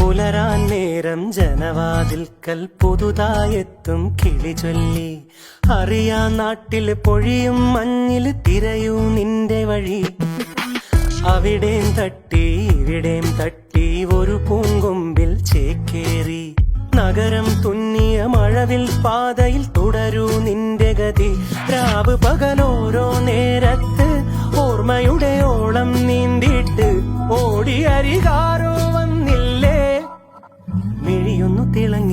പുലരാൻ നേരം ജനവാതിൽക്കൽ പുതുതായെത്തും കിളി ചൊല്ലി. അറിയാ നാട്ടില് പൊഴിയും മഞ്ഞില് തിരയൂ നിന്റെ വഴി. അവിടേം തട്ടി ഇവിടേം തട്ടി ഒരു പൂങ്കൊമ്പിൽ ചേക്കേറി. നഗരം തുന്നിയ മഴവിൽ പാതയിൽ തുടരൂ നിന്റെ ഗതി. രാവ് പകലോരോ നേരത്ത് ഓർമ്മയുടെ ഓളം നീന്തിട്ട് ഓടി അരികാരോ വന്നില്ലേ. മിഴിയൊന്നു തിളങ്ങി